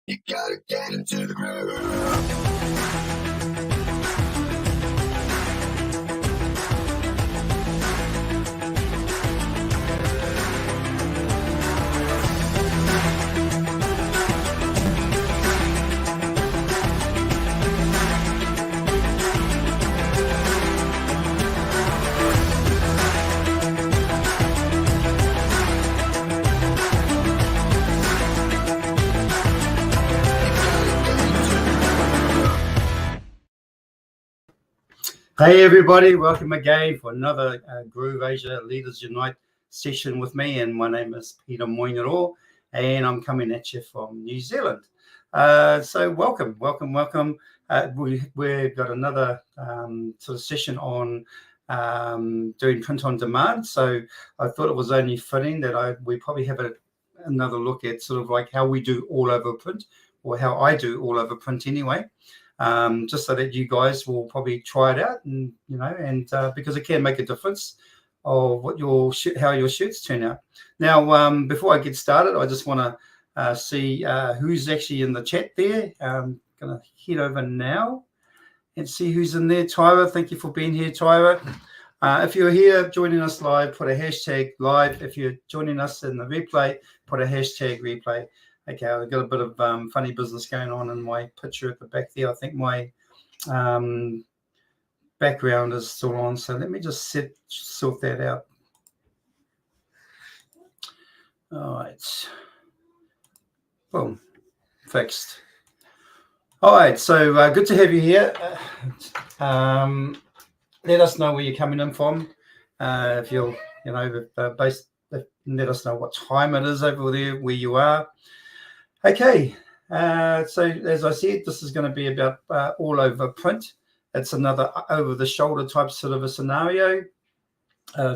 You gotta get into the groove. Hey everybody, welcome again for another Groove Asia Leaders Unite session with me, and my name is Peter Moinero, and I'm coming at you from New Zealand. So welcome. We've got another sort of session on doing print on demand, so I thought it was only fitting that we probably have another look at sort of like how we do all over print, or how I do all over print anyway. Just so that you guys will probably try it out, and because it can make a difference of what how your shirts turn out. Now, before I get started, I just want to see who's actually in the chat there. I'm going to head over now and see who's in there. Tyra, thank you for being here, Tyra. If you're here joining us live, put a hashtag live. If you're joining us in the replay, put a hashtag replay. Okay, I've got a bit of funny business going on in my picture at the back there. I think my background is still on, so let me just sort that out. All right. Boom. Fixed. All right, so good to have you here. Let us know where you're coming in from. If you'll, let us know what time it is over there where you are. Okay, so as I said, this is going to be about all over print. It's another over-the-shoulder type sort of a scenario,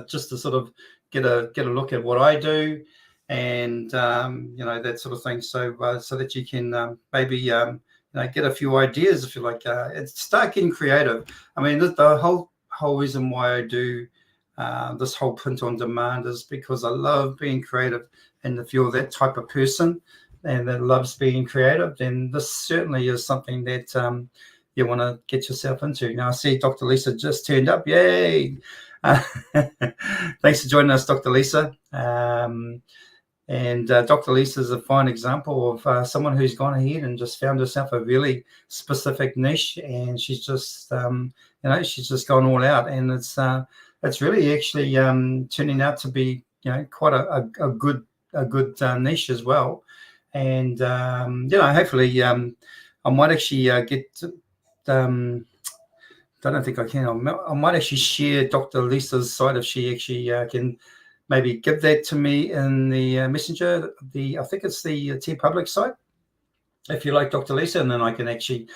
just to sort of get a look at what I do, and that sort of thing. So that you can maybe get a few ideas, if you like. Start getting creative. I mean, the whole reason why I do this whole print on demand is because I love being creative, and if you're that type of person and that loves being creative, then this certainly is something that you want to get yourself into. Now, I see Dr. Lisa just turned up. Yay! Thanks for joining us, Dr. Lisa. And Dr. Lisa is a fine example of someone who's gone ahead and just found herself a really specific niche, and she's just, she's just gone all out, and it's really actually turning out to be, quite a good niche as well. And hopefully I might actually get I don't think I can. I might actually share Dr. Lisa's site if she actually can maybe give that to me in the messenger. I think it's the TeePublic site, if you like, Dr. Lisa, and then I can actually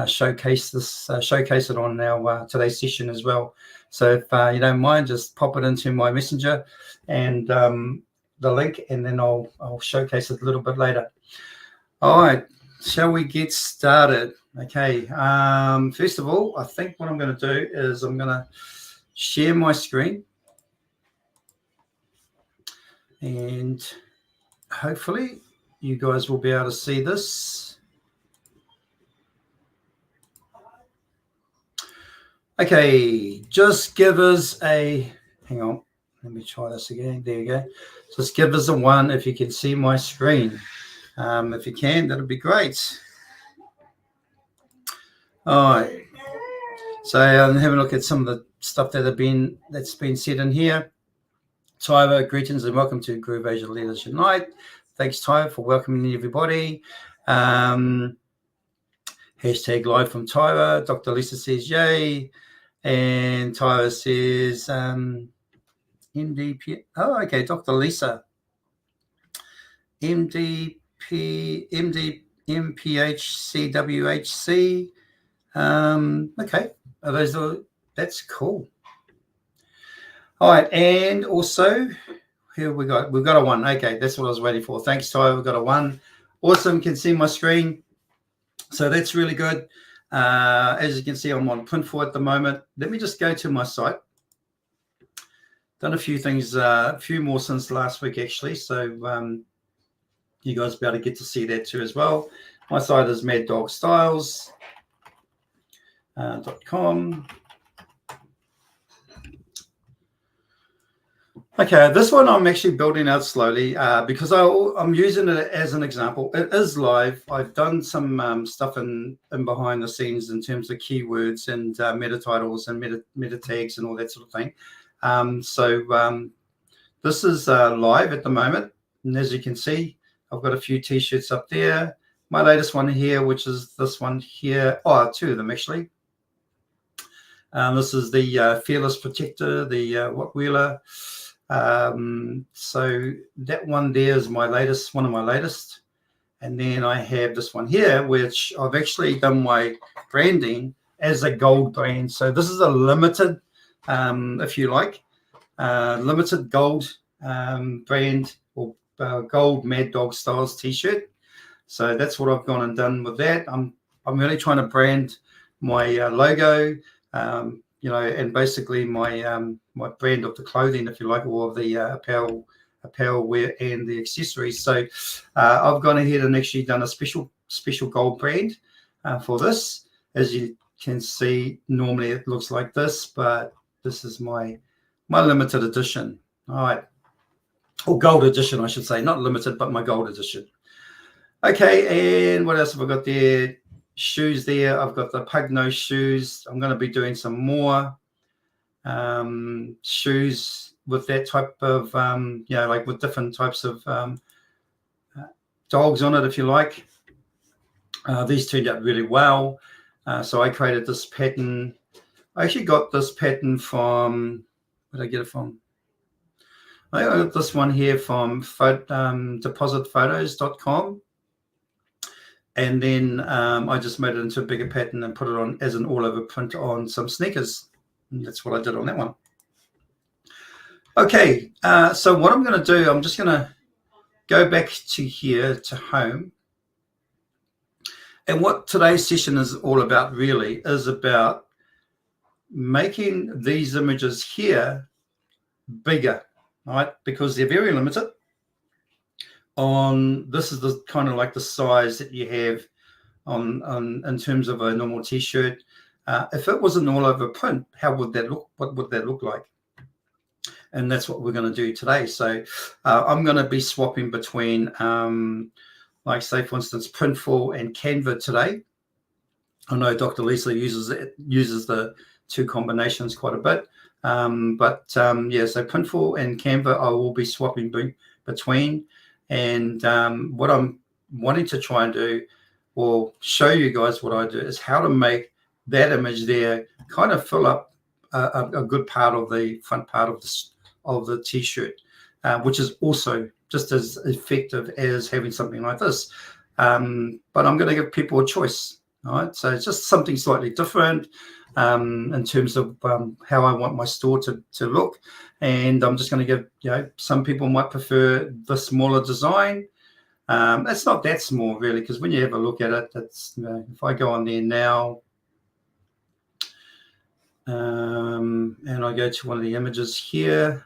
showcase it on our today's session as well. So if you don't mind, just pop it into my messenger and the link, and then I'll showcase it a little bit later. All right, shall we get started? Okay, first of all, I think what I'm going to do is I'm going to share my screen, and hopefully you guys will be able to see this. Okay, just give us hang on. Let me try this again. There you go. Just give us a 1 if you can see my screen. If you can, that'll be great. All right. So I'm having a look at some of the stuff that's been said in here. Tyra, greetings and welcome to Groove Asia Leaders Unite. Thanks, Tyra, for welcoming everybody. Hashtag live from Tyra. Dr. Lisa says yay. And Tyra says MDP. Oh, okay, Dr. Lisa. MPHCWHC. Okay, that's cool. All right, and also here we've got a 1. Okay, that's what I was waiting for. Thanks, Tyra. We've got a 1. Awesome, can see my screen. So that's really good. As you can see, I'm on Printful at the moment. Let me just go to my site. Done a few things, a few more since last week, actually. So you guys will be able to get to see that too as well. My site is maddogstyles.com. Okay, this one I'm actually building out slowly because I'm using it as an example. It is live. I've done some stuff in behind the scenes in terms of keywords and meta titles and meta tags and all that sort of thing. This is live at the moment. And as you can see, I've got a few t-shirts up there. My latest one here, which is this one here. Oh, two of them actually. This is the Fearless Protector, the What Wheeler. So that one there is my latest, one of my latest. And then I have this one here, which I've actually done my branding as a gold brand. So this is a limited, if you like, limited gold brand or gold Mad Dog Styles t-shirt. So that's what I've gone and done with that. I'm really trying to brand my logo, and basically my my brand of the clothing, if you like, or of the apparel wear and the accessories. So I've gone ahead and actually done a special gold brand for this. As you can see, normally it looks like this, but this is my limited edition. All right, or gold edition, I should say, not limited, but my gold edition. Okay, and what else have I got there? Shoes there. I've got the pug nose shoes. I'm going to be doing some more shoes with that type of, like with different types of dogs on it, if you like. These turned out really well. So I created this pattern. I actually got this pattern from, where did I get it from? I got this one here from depositphotos.com. And then I just made it into a bigger pattern and put it on as an all-over print on some sneakers. And that's what I did on that one. Okay, so what I'm going to do, I'm just going to go back to here to home. And what today's session is all about really is about making these images here bigger, right? Because they're very limited. This is the kind of like the size that you have on in terms of a normal t-shirt. If it was an all over print, how would that look? What would that look like? And that's what we're going to do today. So I'm going to be swapping between, like say for instance, Printful and Canva today. I know Dr. Lisa uses the two combinations quite a bit. So Printful and Canva I will be swapping between. And what I'm wanting to try and do, or show you guys what I do, is how to make that image there kind of fill up a good part of the front part of the t-shirt, which is also just as effective as having something like this. But I'm going to give people a choice. All right, so it's just something slightly different in terms of how I want my store to look. And I'm just going to give, some people might prefer the smaller design. It's not that small really, because when you have a look at it, that's, if I go on there now, and I go to one of the images here,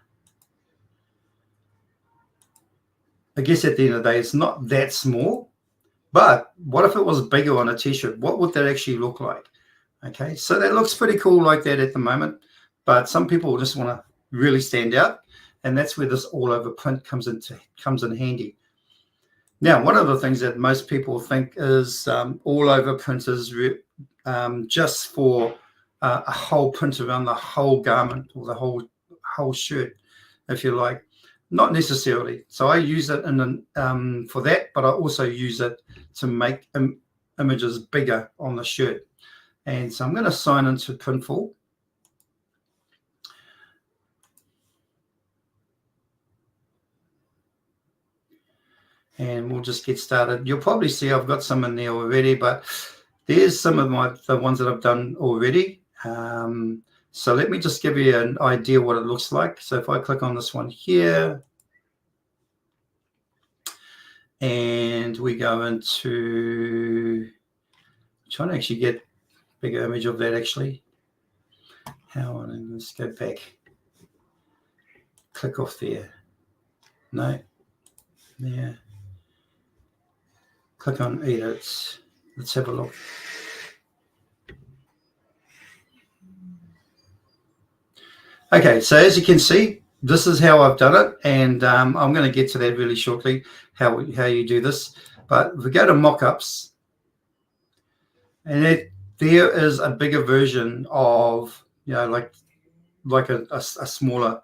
I guess at the end of the day, it's not that small. But what if it was bigger on a t-shirt? What would that actually look like? Okay, so that looks pretty cool like that at the moment. But some people just want to really stand out, and that's where this all-over print comes in handy. Now, one of the things that most people think is all-over print is just for a whole print around the whole garment or the whole shirt, if you like. Not necessarily. So I use it for that, but I also use it to make images bigger on the shirt. And so I'm going to sign into Printful. And we'll just get started. You'll probably see I've got some in there already, but there's some of the ones that I've done already. So let me just give you an idea what it looks like. So if I click on this one here, and we go into, trying to actually get a bigger image of that actually. Let's go back. Click off there. No. There. click on edit. Let's have a look. Okay, so as you can see, this is how I've done it, and I'm going to get to that really shortly, how you do this. But if we go to mockups, and there is a bigger version of, you know, like a smaller,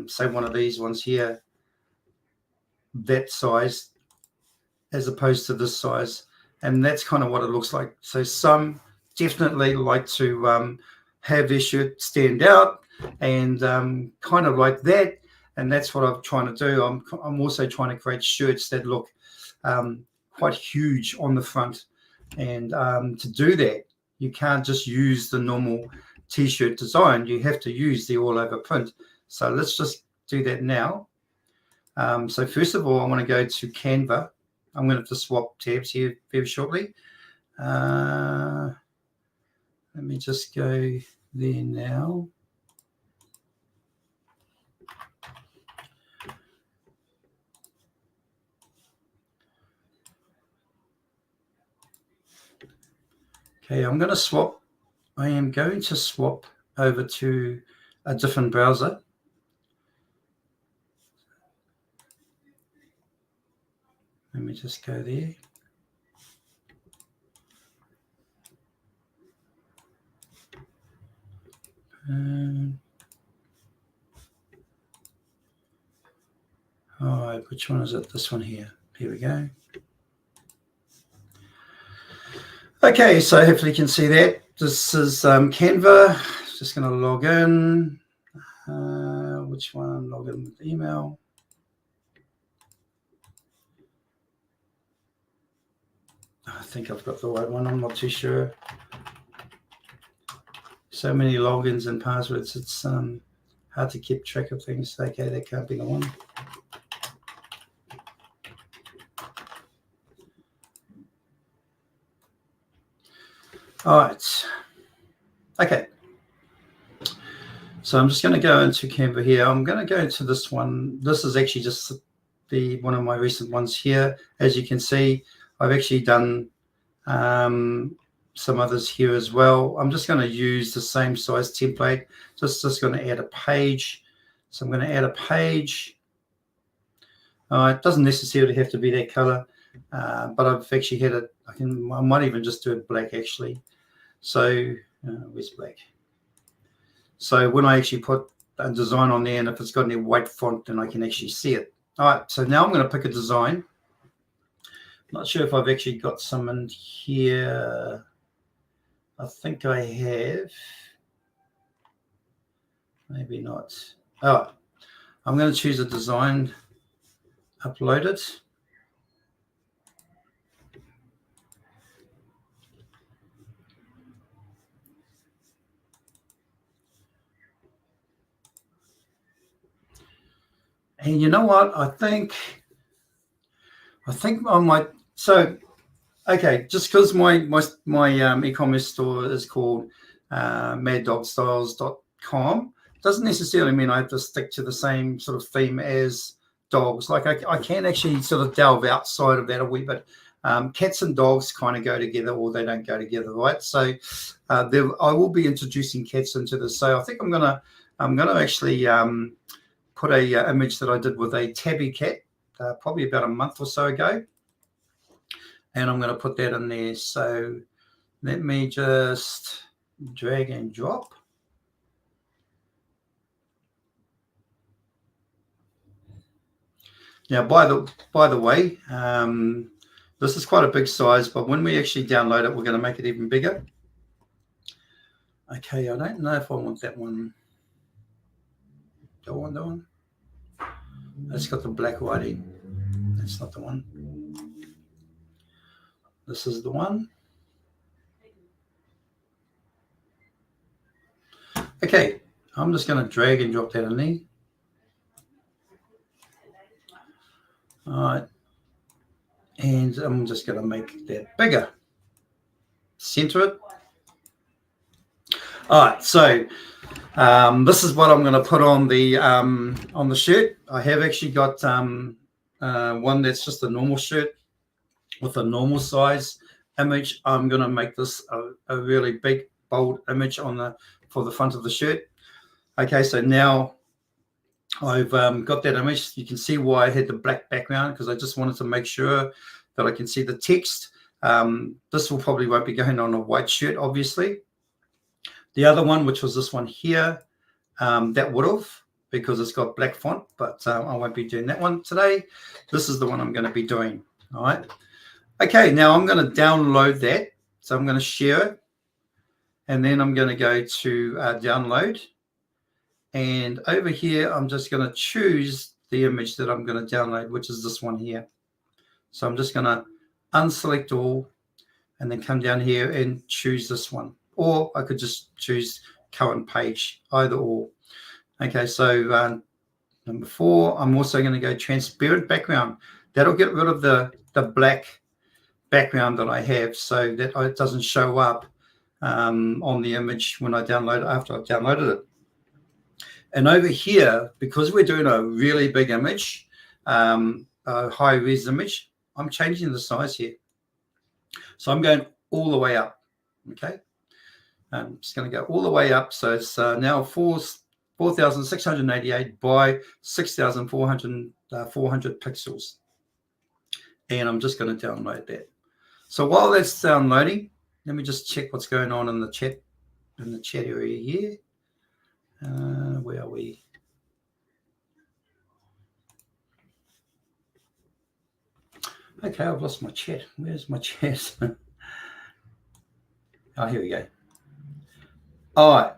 say one of these ones here, that size, as opposed to this size, and that's kind of what it looks like. So some definitely like to have their shirt stand out, and kind of like that, and that's what I'm trying to do. I'm also trying to create shirts that look quite huge on the front, and to do that, you can't just use the normal t-shirt design. You have to use the all over print. So let's just do that now. So first of all, I want to go to Canva. I'm going to have to swap tabs here very shortly. Let me just go there now. Okay, I'm going to swap. I am going to swap over to a different browser. Let me just go there. All right, which one is it? This one here. Here we go. Okay, so hopefully you can see that. This is Canva. Just going to log in. Which one? Log in with email. I think I've got the right one. I'm not too sure. So many logins and passwords. It's hard to keep track of things. Okay, that can't be the one. All right. Okay. So I'm just going to go into Canva here. I'm going to go into this one. This is actually just one of my recent ones here. As you can see, I've actually done some others here as well. I'm just going to use the same size template. Just going to add a page. So I'm going to add a page. It doesn't necessarily have to be that color, but I've actually had it. I might even just do it black actually. So where's black? So when I actually put a design on there, and if it's got any white font, then I can actually see it. All right, so now I'm going to pick a design. Not sure if I've actually got some in here. I think I have. Maybe not. Oh, I'm going to choose a design, upload it. And you know what? I think I might. So, okay, just because my e-commerce store is called maddogstyles.com, doesn't necessarily mean I have to stick to the same sort of theme as dogs. Like I can actually sort of delve outside of that a wee bit. Cats and dogs kind of go together, or they don't go together, right? So I will be introducing cats into this. So I think I'm gonna actually put a image that I did with a tabby cat probably about a month or so ago, and I'm going to put that in there. So let me just drag and drop. Now, by the way, this is quite a big size, but when we actually download it, we're going to make it even bigger. Okay, I don't know if I want that one. Do I want that one? It's got the black writing. That's not the one. This is the one. Okay, I'm just going to drag and drop that in there. All right, and I'm just going to make that bigger. Center it. All right, so this is what I'm going to put on the shirt. I have actually got one that's just a normal shirt. with a normal size image. I'm going to make this a really big, bold image for the front of the shirt. Okay, so now I've got that image. You can see why I had the black background, because I just wanted to make sure that I can see the text. This probably won't be going on a white shirt, obviously. The other one, which was this one here, that would have, because it's got black font, but I won't be doing that one today. This is the one I'm going to be doing. All right. Okay, now I'm going to download that. So I'm going to share it, and then I'm going to go to download. And over here, I'm just going to choose the image that I'm going to download, which is this one here. So I'm just going to unselect all and then come down here and choose this one. Or I could just choose current page, either or. Okay, so number 4, I'm also going to go transparent background. That'll get rid of the black background that I have, so that it doesn't show up on the image when I download it, after I've downloaded it. And over here, because we're doing a really big image, a high-res image, I'm changing the size here. So I'm going all the way up, okay? I'm just going to go all the way up. So it's now 4,688 by 6,400 pixels. And I'm just going to download that. So while that's downloading, let me just check what's going on in the chat area here. Where are we? Okay, I've lost my chat. Where's my chat? Oh, here we go. All right.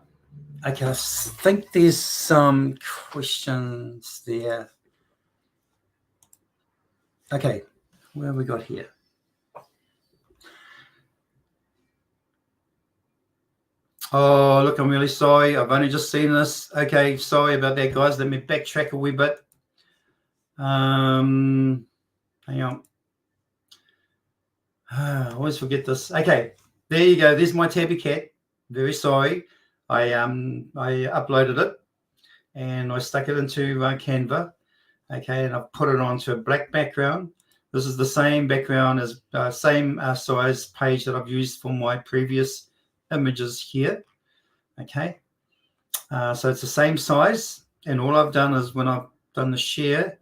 Okay, I think there's some questions there. Okay, where have we got here? Oh, look, I'm really sorry. I've only just seen this. Okay, sorry about that, guys. Let me backtrack a wee bit. Hang on. I always forget this. Okay, there you go. There's my tabby cat. Very sorry. I uploaded it and I stuck it into Canva. Okay, and I've put it onto a black background. This is the same background as same size page that I've used for my previous images here. Okay, so it's the same size, and all I've done is when I've done the share.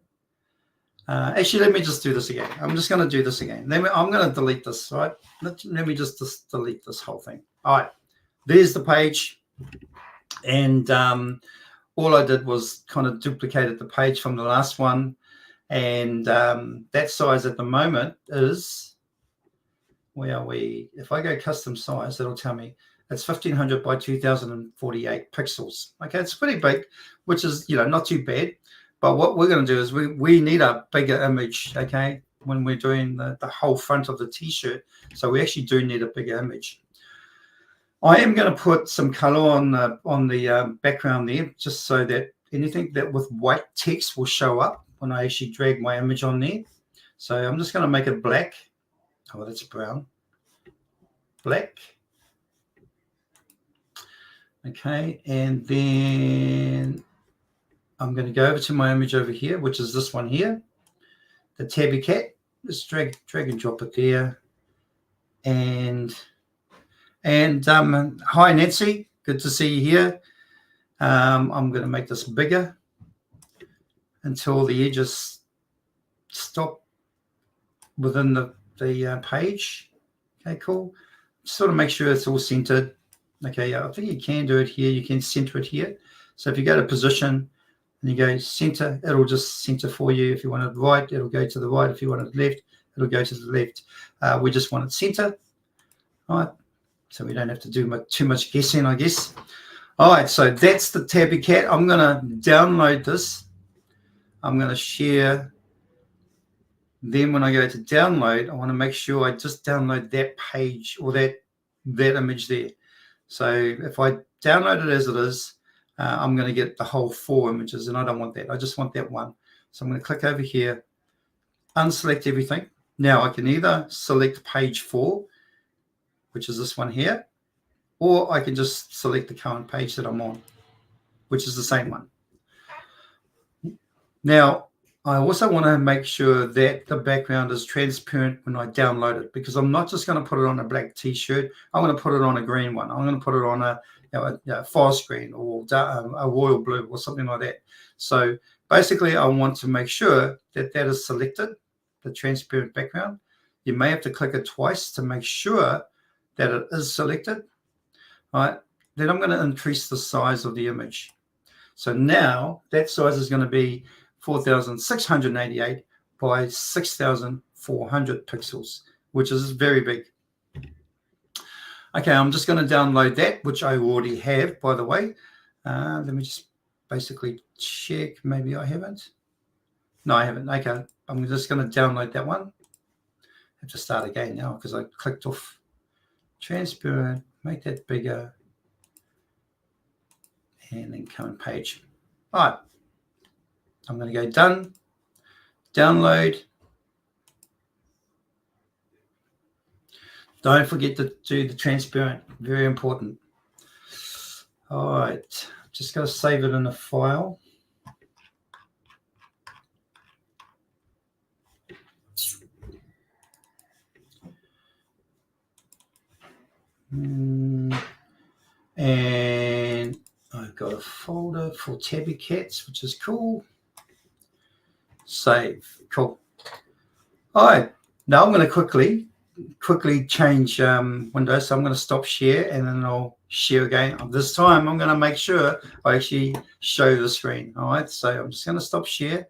Actually, let me just do this again. I'm just going to do this again. I'm going to delete this, right? Let me just delete this whole thing. All right, there's the page, and all I did was kind of duplicated the page from the last one, and that size at the moment is, where are we? If I go custom size, that'll tell me it's 1500 by 2048 pixels. Okay, it's pretty big, which is, not too bad. But what we're going to do is we need a bigger image, okay, when we're doing the whole front of the T-shirt. So we actually do need a bigger image. I am going to put some color on the background there, just so that anything that with white text will show up when I actually drag my image on there. So I'm just going to make it black. Oh, that's brown. Black. Okay, and then I'm going to go over to my image over here, which is this one here, the tabby cat. Just drag and drop it there. And hi, Nancy. Good to see you here. I'm going to make this bigger until the edges stop within the page. Okay, cool. Sort of make sure it's all centered. Okay, I think you can do it here. You can center it here. So if you go to position and you go center, it'll just center for you. If you want it right, it'll go to the right. If you want it left, it'll go to the left. We just want it center. All right. So we don't have to do too much guessing, I guess. All right, so that's the tabby cat. I'm going to download this. I'm going to share. Then when I go to download, I want to make sure I just download that page or that image there. So if I download it as it is, I'm going to get the whole 4 images, and I don't want that. I just want that one. So I'm going to click over here, unselect everything. Now I can either select page 4, which is this one here, or I can just select the current page that I'm on, which is the same one. Now, I also want to make sure that the background is transparent when I download it, because I'm not just going to put it on a black t-shirt. I'm going to put it on a green one. I'm going to put it on a forest green or a royal blue or something like that. So basically, I want to make sure that that is selected, the transparent background. You may have to click it twice to make sure that it is selected. All right. Then I'm going to increase the size of the image. So now that size is going to be 4,688 by 6,400 pixels, which is very big. Okay, I'm just going to download that, which I already have, by the way. Let me just basically check. Maybe I haven't. No, I haven't. Okay, I'm just going to download that one. I have to start again now because I clicked off transparent, make that bigger, and then current page. All right. I'm going to go done, download. Don't forget to do the transparent, very important. All right, just got to save it in a file. And I've got a folder for tabby cats, which is cool. Save, cool. All right, now I'm going to quickly change windows. So I'm going to stop share and then I'll share again. This time I'm going to make sure I actually show the screen. All right, so I'm just going to stop share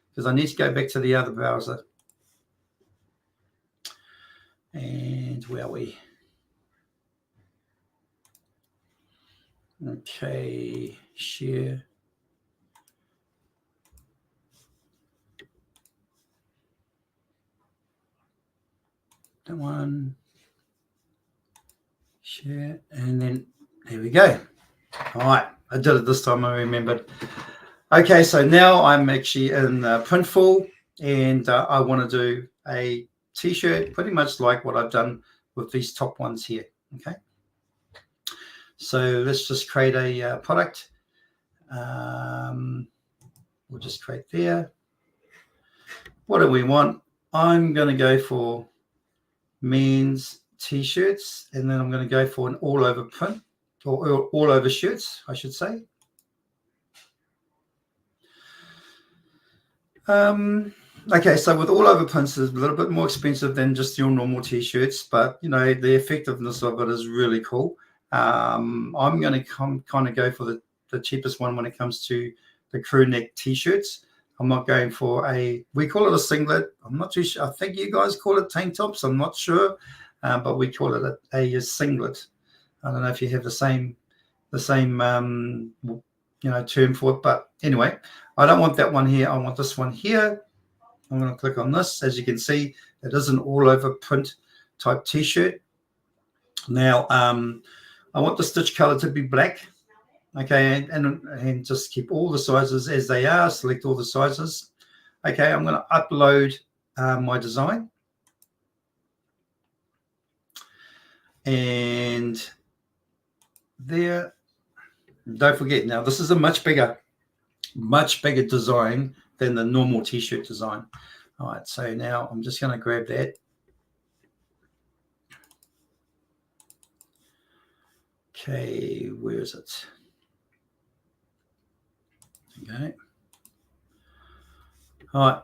because I need to go back to the other browser. And where are we? Okay, share. That one. Share, and then there we go. All right, I did it this time, I remembered. Okay, so now I'm actually in Printful, and I want to do a t-shirt pretty much like what I've done with these top ones here. Okay, so let's just create a product. We'll just create there. What do we want? I'm going to go for men's t-shirts, and then I'm going to go for an all-over print, or all-over shirts, I should say. Okay, so with all-over prints is a little bit more expensive than just your normal t-shirts, but you know the effectiveness of it is really cool. I'm going to kind of go for the cheapest one when it comes to the crew neck t-shirts. I'm not going for we call it a singlet. I'm not too sure. I think you guys call it tank tops. I'm not sure, but we call it a singlet. I don't know if you have the same term for it, but anyway, I don't want that one here. I want this one here. I'm going to click on this. As you can see, it is an all-over print type t-shirt. Now, I want the stitch color to be black. Okay, and just keep all the sizes as they are. Select all the sizes. Okay, I'm going to upload my design. And there, don't forget, now this is a much bigger design than the normal t-shirt design. All right, so now I'm just going to grab that. Okay, where is it? Okay. All right.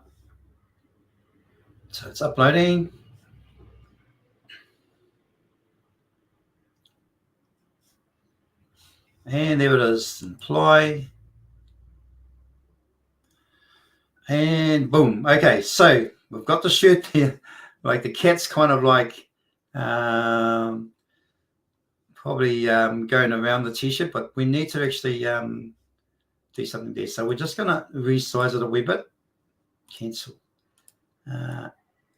So it's uploading. And there it is. Apply. And boom. Okay, so we've got the shirt there. Like the cat's kind of like probably going around the t-shirt, but we need to actually do something there. So we're just going to resize it a wee bit. Cancel. I'm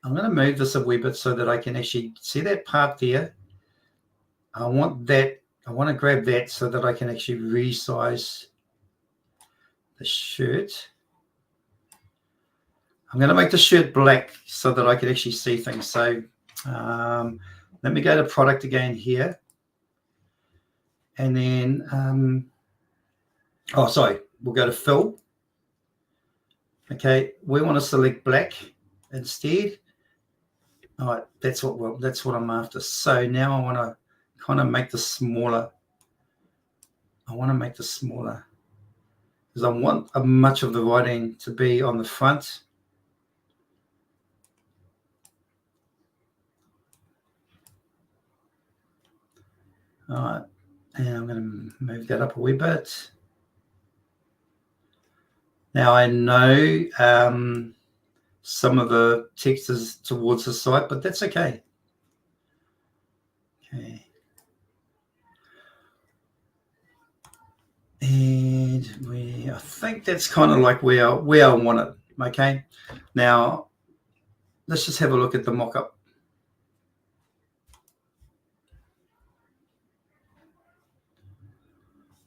going to move this a wee bit so that I can actually see that part there. I want to grab that so that I can actually resize the shirt. I'm going to make the shirt black so that I can actually see things. So let me go to product again here. And then, we'll go to fill. Okay, we want to select black instead. All right, that's what I'm after. So now I want to kind of make this smaller. I want to make this smaller because I want much of the writing to be on the front. All right, and I'm going to move that up a wee bit. Now I know some of the text is towards the side, but that's okay. Okay. And I think that's kind of like where I want it. Okay. Now let's just have a look at the mock-up.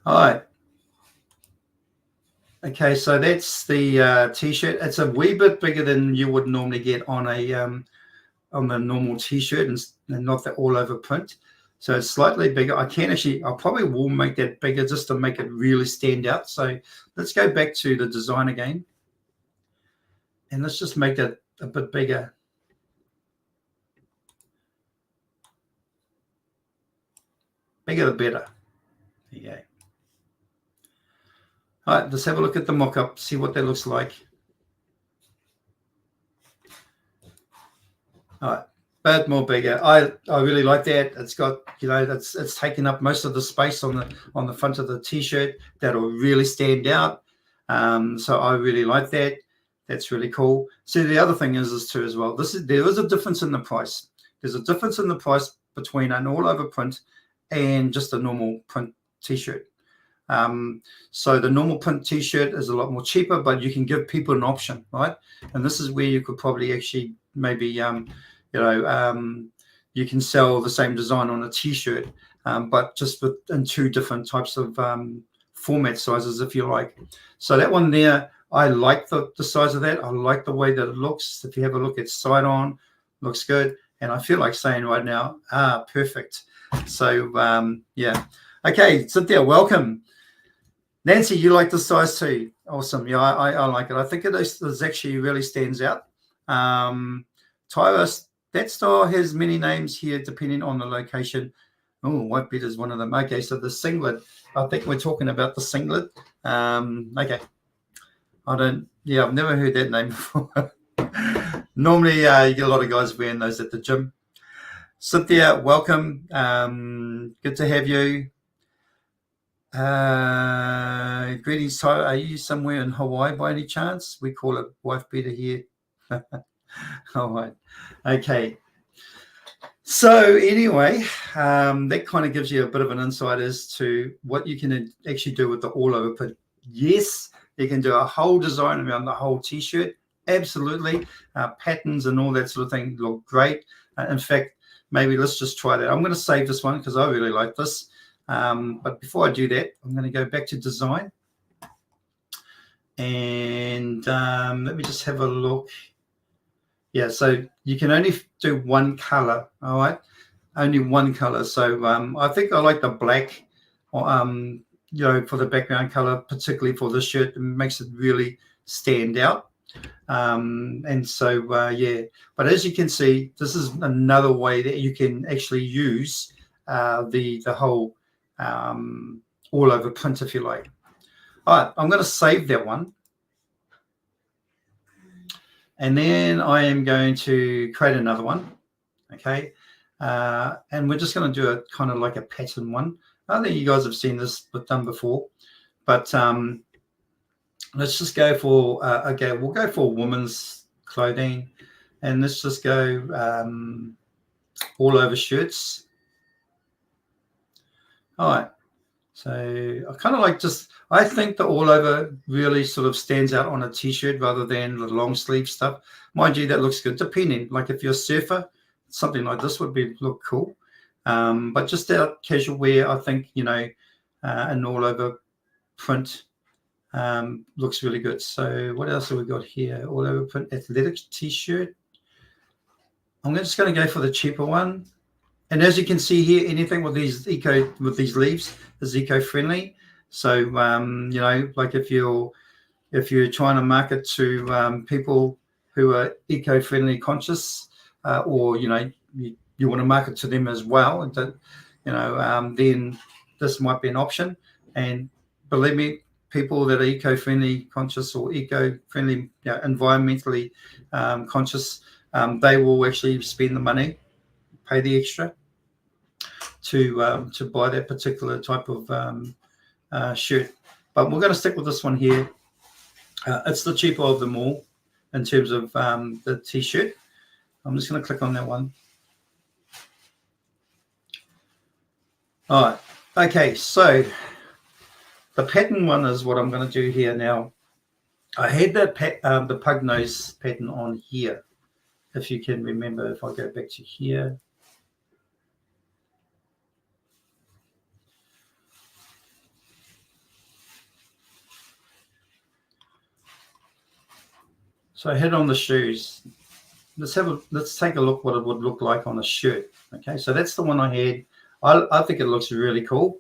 All right. Okay, so that's the t-shirt. It's a wee bit bigger than you would normally get on a on the normal t-shirt and not the all over print. So it's slightly bigger. I probably will make that bigger just to make it really stand out. So let's go back to the design again. And let's just make that a bit bigger. Bigger the better. There you go. All right, let's have a look at the mock-up, see what that looks like. All right, but more bigger. I really like that. It's got, it's taking up most of the space on the front of the t-shirt. That'll really stand out. So I really like that. That's really cool. So the other thing is too as well. There is a difference in the price. There's a difference in the price between an all-over print and just a normal print t-shirt. So the normal print t-shirt is a lot more cheaper, but you can give people an option, right? And this is where you could probably actually maybe you can sell the same design on a t-shirt, but just in two different types of format sizes, if you like. So that one there, I like the size of that. I like the way that it looks. If you have a look at side on, looks good. And I feel like saying right now, perfect. So yeah. Okay, Cynthia, welcome. Nancy, you like the size too. Awesome. Yeah, I like it. I think it actually really stands out. Tyra, that style has many names here depending on the location. Oh, white beat is one of them. Okay, so the singlet. I think we're talking about the singlet. Okay. I've never heard that name before. Normally, you get a lot of guys wearing those at the gym. Cynthia, welcome. Good to have you. Greetings, Tyler. Are you somewhere in Hawaii by any chance? We call it wife beater here. All right. Okay. So anyway, that kind of gives you a bit of an insight as to what you can actually do with the all over print. Yes, you can do a whole design around the whole t-shirt. Absolutely. Patterns and all that sort of thing look great. In fact, maybe let's just try that. I'm going to save this one because I really like this. But before I do that, I'm going to go back to design. And let me just have a look. Yeah, so you can only do one color, all right? Only one color. So I think I like the black, for the background color, particularly for this shirt. It makes it really stand out. And so, yeah. But as you can see, this is another way that you can actually use the whole all over print, if you like. All right, I'm going to save that one. And then I am going to create another one, okay? And we're just going to do a kind of like a pattern one. I think you guys have seen this done before, but let's just go for, okay, we'll go for women's clothing, and let's just go all over shirts. All right. So I kind of like I think the all over really sort of stands out on a t-shirt rather than the long sleeve stuff. Mind you, that looks good, depending. Like if you're a surfer, something like this would look cool. But just out casual wear, I think, an all over print looks really good. So what else have we got here? All over print athletic t-shirt. I'm just going to go for the cheaper one. And as you can see here, anything with these leaves is eco-friendly. So like if you're if you're trying to market to people who are eco-friendly conscious, or you want to market to them as well, and that, then this might be an option. And believe me, people that are eco-friendly conscious or eco-friendly, environmentally conscious, they will actually spend the money, pay the extra to buy that particular type of shirt. But we're going to stick with this one here. It's the cheaper of them all in terms of the t-shirt. I'm just going to click on that one. All right. Okay, so the pattern one is what I'm going to do here now. I had the pug nose pattern on here, if you can remember. If I go back to here. So I had on the shoes. Let's take a look what it would look like on a shirt. Okay, so that's the one I had. I think it looks really cool.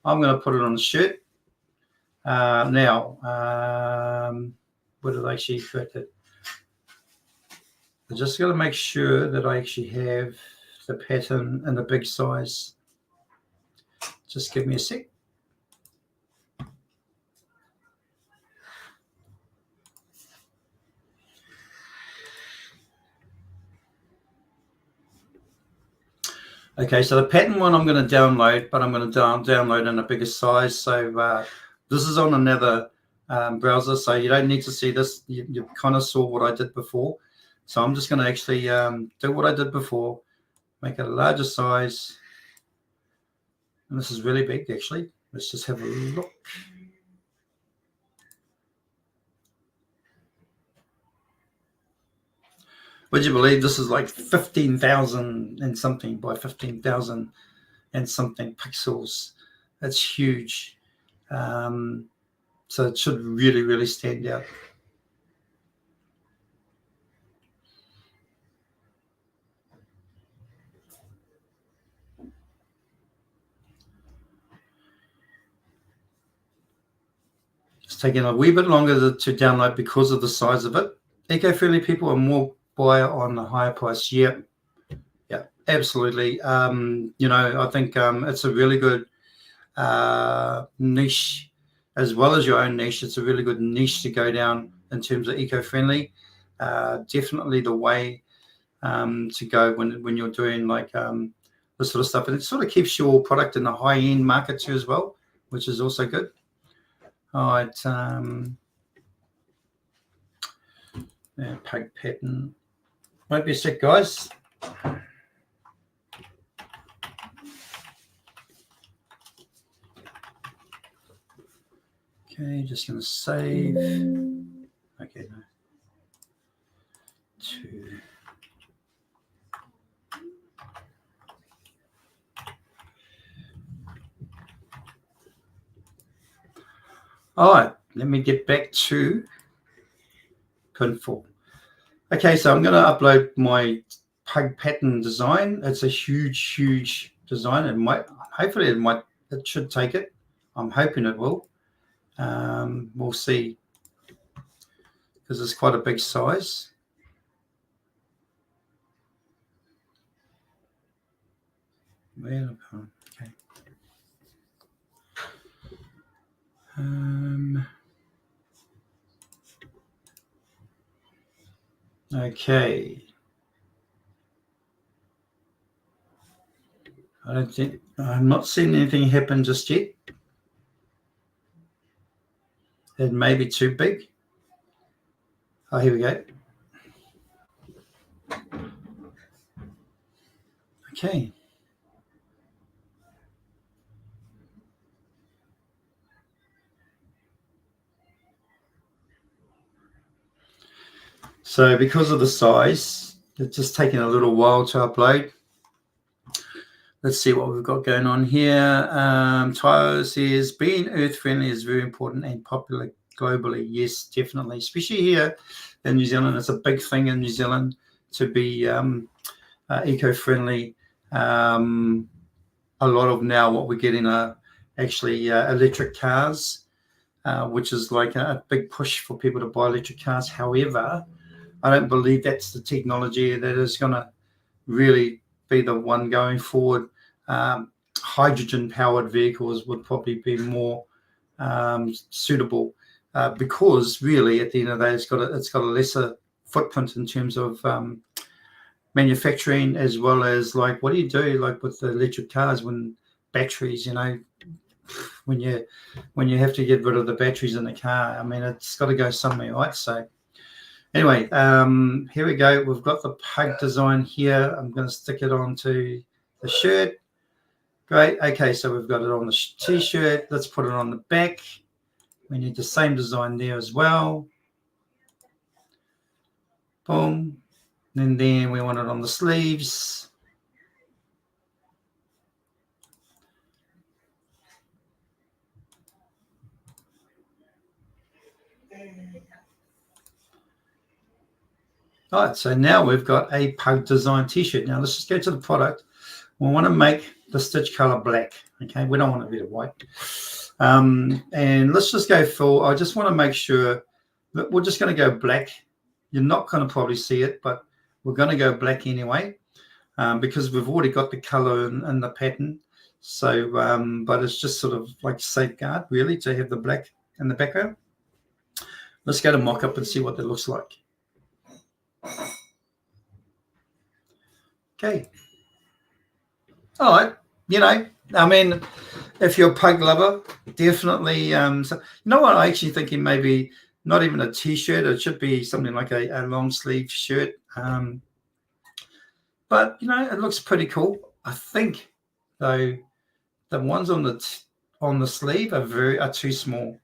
I'm going to put it on the shirt. Now, where did I actually fit it? I just got to make sure that I actually have the pattern in the big size. Just give me a sec. Okay, so the pattern one I'm going to download, but I'm going to download in a bigger size. So this is on another browser, so you don't need to see this. You kind of saw what I did before. So I'm just going to actually do what I did before, make it a larger size. And this is really big, actually. Let's just have a look. Would you believe this is like 15,000 and something by 15,000 and something pixels? That's huge. So it should really, really stand out. It's taking a wee bit longer to download because of the size of it. Eco-friendly people are more buyer on the higher price. Yeah, absolutely. I think it's a really good niche, as well as your own niche. It's a really good niche to go down in terms of eco-friendly. Definitely the way to go when you're doing like this sort of stuff, and it sort of keeps your product in the high-end market too as well, which is also good. All right, pug pattern. Won't be a sec, guys. Okay, just going to save. Okay, no. 2. All right, let me get back to Pinfall. Okay, so I'm going to upload my pug pattern design. It's a huge, huge design. It should take it. I'm hoping it will. We'll see, because it's quite a big size. Okay. Okay. I'm not seeing anything happen just yet. It may be too big. Oh, here we go. Okay. So because of the size, it's just taking a little while to upload. Let's see what we've got going on here. Tyler says, being earth-friendly is very important and popular globally. Yes, definitely. Especially here in New Zealand. It's a big thing in New Zealand to be eco-friendly. A lot of now what we're getting are actually electric cars. which is like a big push for people to buy electric cars. However, I don't believe that's the technology that is going to really be the one going forward. Hydrogen-powered vehicles would probably be more suitable because really, at the end of the day, it's got a lesser footprint in terms of manufacturing, as well as like what do you do like with the electric cars when batteries, when you have to get rid of the batteries in the car. I mean, it's got to go somewhere, right? So anyway, here we go. We've got the pug design here. I'm going to stick it onto the shirt. Great. Okay, so we've got it on the t-shirt. Let's put it on the back. We need the same design there as well. Boom. And then we want it on the sleeves. All right, so now we've got a pug design t-shirt. Now let's just go to the product. We want to make the stitch color black. Okay, we don't want it to be white. And let's just go for, I just want to make sure that we're just going to go black. You're not going to probably see it, but we're going to go black anyway, because we've already got the color and the pattern. So, but it's just sort of like safeguard really to have the black in the background. Let's go to mock-up and see what that looks like. Okay. All right. I mean, if you're a pug lover, definitely. So, you know what? I actually thinking maybe not even a t-shirt. It should be something like a long sleeve shirt. But it looks pretty cool. I think though the ones on the sleeve are too small.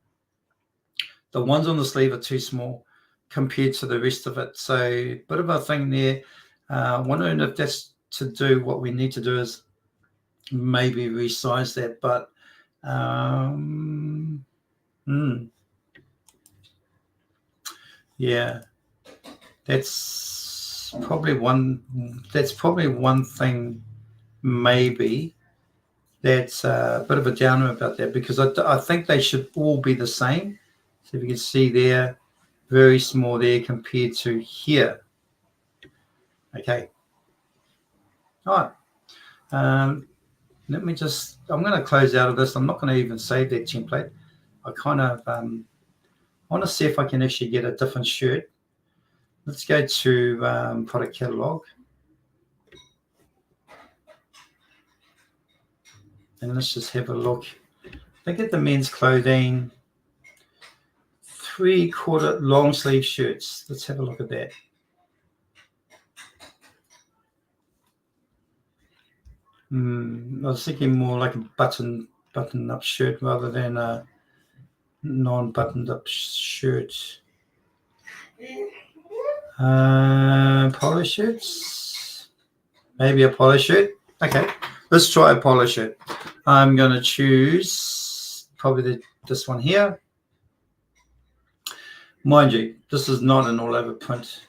The ones on the sleeve are too small compared to the rest of it. So bit of a thing there. Wondering if that's to do what we need to do is maybe resize that, but yeah, that's probably one thing maybe that's a bit of a downer about that, because I think they should all be the same. So if you can see there, very small there compared to here. Okay. All right. Let me just, I'm going to close out of this. I'm not going to even save that template. I kind of want to see if I can actually get a different shirt. Let's go to product catalog. And let's just have a look. I get the men's clothing, 3/4 long sleeve shirts. Let's have a look at that. I was thinking more like a button-up shirt rather than a non-buttoned-up shirt. Polo shirts, maybe a polo shirt. Okay, let's try a polo shirt. I'm going to choose probably this one here. Mind you, this is not an all-over print.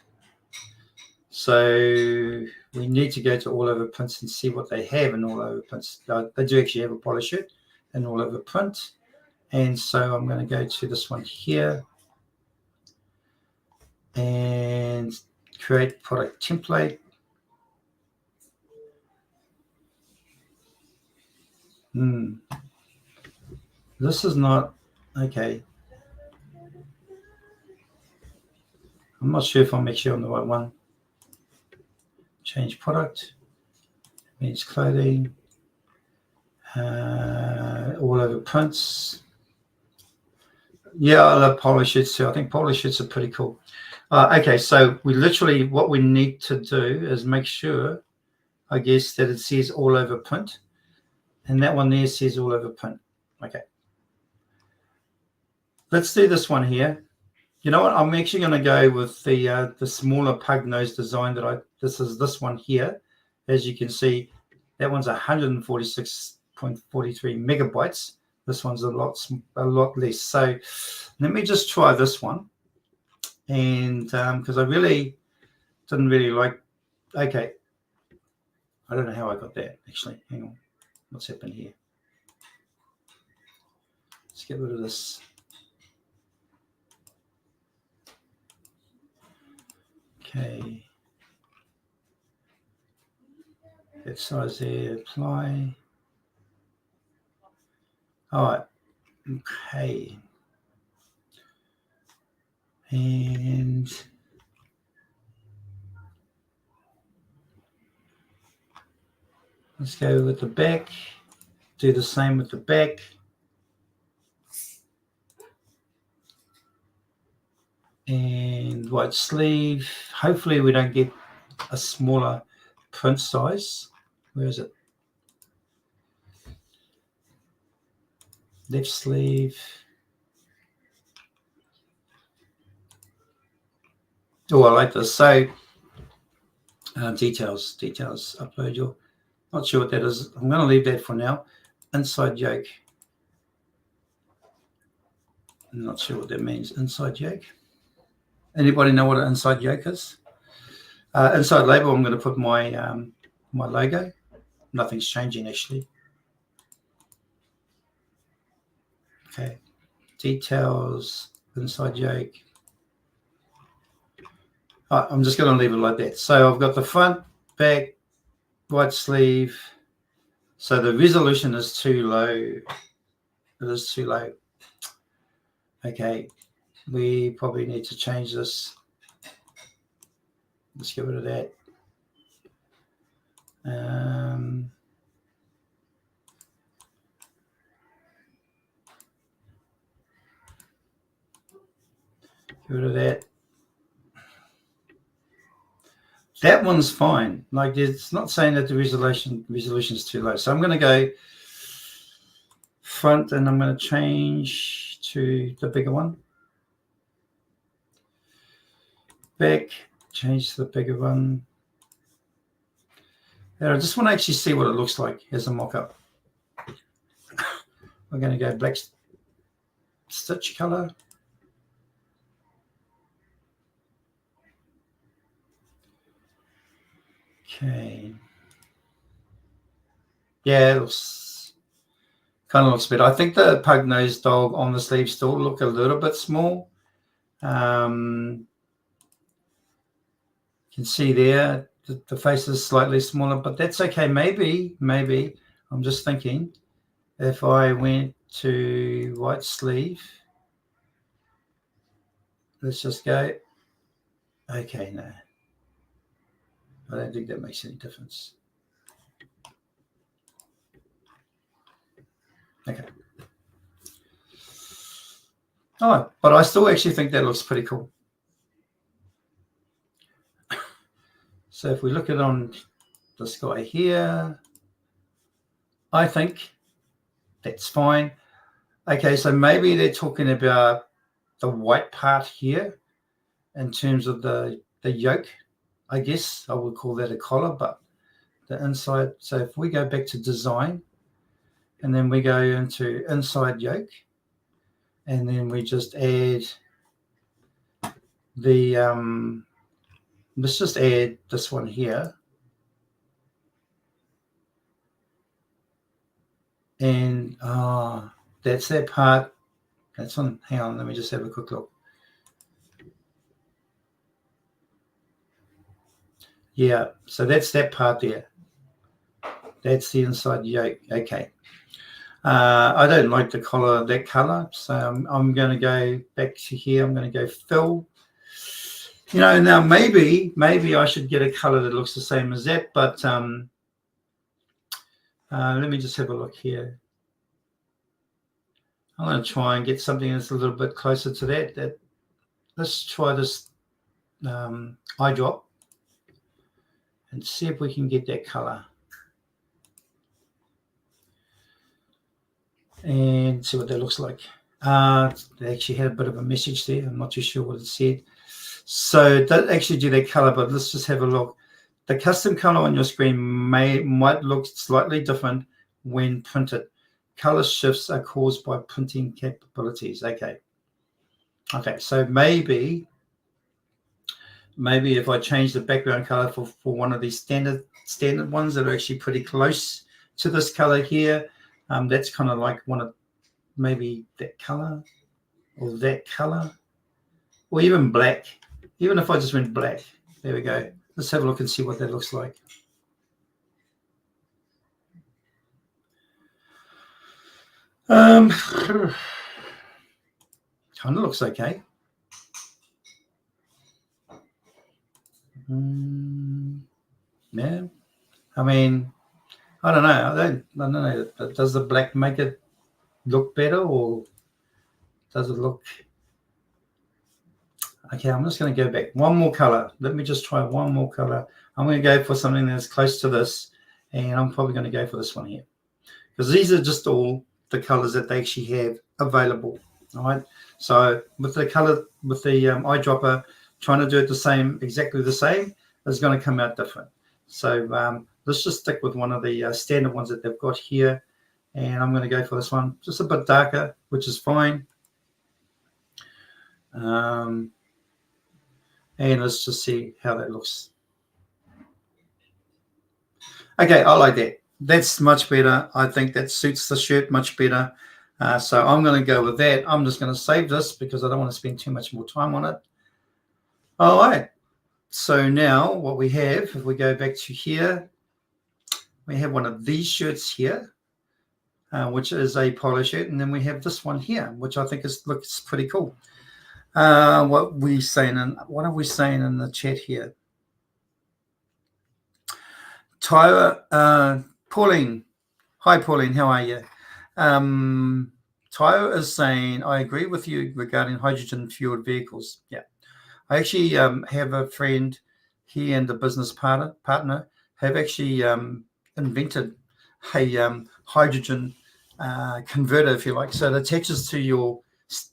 So we need to go to all over prints and see what they have in all over prints. They do actually have a polo shirt in all over print. And so I'm going to go to this one here and create product template. This is not, okay. I'm not sure if I'm actually on the right one. Change product, men's clothing, all over prints. Yeah, I love polo shirts too. I think polo shirts are pretty cool. Okay, so what we need to do is make sure, I guess, that it says all over print. And that one there says all over print. Okay. Let's do this one here. You know what? I'm actually going to go with the smaller pug nose design this is this one here. As you can see, that one's 146.43 megabytes. This one's a lot less. So let me just try this one. And because I really didn't really like, okay. I don't know how I got that actually. Hang on. What's happened here? Let's get rid of this. Okay. That size there, apply. All right. Okay. And let's go with the back. Do the same with the back. And white sleeve. Hopefully we don't get a smaller print size. Where is it? Left sleeve. Oh, I like this. So details, upload your, not sure what that is. I'm going to leave that for now. Inside yoke. I'm not sure what that means. Inside yoke. Anybody know what an inside yoke is? Inside label, I'm going to put my my logo. Nothing's changing actually. Okay. Details, inside yoke. Right, I'm just going to leave it like that. So I've got the front, back, white sleeve. So the resolution is too low. It is too low. Okay, we probably need to change this. Let's get rid of that. Get rid of that. That one's fine. Like it's not saying that the resolution is too low. So I'm going to go front and I'm going to change to the bigger one. Back, change to the bigger one. And I just want to actually see what it looks like as a mock-up. We're going to go black stitch color. Okay. Yeah, it looks kind of looks better. I think the pug-nosed dog on the sleeve still look a little bit small. You can see there the face is slightly smaller, but that's okay. Maybe I'm just thinking if I went to white sleeve, let's just go. Okay, no, I don't think that makes any difference. Okay. Oh, but I still actually think that looks pretty cool. So if we look at on this guy here, I think that's fine. Okay, so maybe they're talking about the white part here in terms of the yoke. I guess I would call that a collar, but the inside. So if we go back to design and then we go into inside yoke and then we just add the, let's just add this one here. And that's that part. That's on, hang on, let me just have a quick look. Yeah, so that's that part there. That's the inside yoke. Okay. I don't like the collar, that color. So I'm going to go back to here. I'm going to go fill. You know, now maybe I should get a color that looks the same as that. But let me just have a look here. I'm going to try and get something that's a little bit closer to that. Let's try this eye drop and see if we can get that color. And see what that looks like. They actually had a bit of a message there. I'm not too sure what it said. So it doesn't actually do that color, but let's just have a look. The custom color on your screen might look slightly different when printed. Color shifts are caused by printing capabilities. Okay, so maybe if I change the background color for one of these standard ones that are actually pretty close to this color here, that's kind of like one of maybe that color or that color or even black. Even if I just went black, There we go. Let's have a look and see what that looks like. Kind of looks okay. Yeah. I mean, I don't know. I don't know. Does the black make it look better, or does it look... Okay, I'm just going to go back. One more color. Let me just try one more color. I'm going to go for something that's close to this, and I'm probably going to go for this one here, because these are just all the colors that they actually have available. All right. So with the color, with the eyedropper, trying to do it the same, exactly the same, is going to come out different. So let's just stick with one of the standard ones that they've got here, and I'm going to go for this one, just a bit darker, which is fine. And let's just see how that looks. Okay, I like that. That's much better. I think that suits the shirt much better. So I'm going to go with that. I'm just going to save this because I don't want to spend too much more time on it. All right. So now what we have, if we go back to here, we have one of these shirts here, which is a polo shirt. And then we have this one here, which I think looks pretty cool. What are we saying in the chat here? Tyler, Pauline. Hi, Pauline. How are you? Tyler is saying, I agree with you regarding hydrogen-fueled vehicles. Yeah. I actually have a friend, he and the business partner have actually invented a hydrogen converter, if you like. So it attaches to your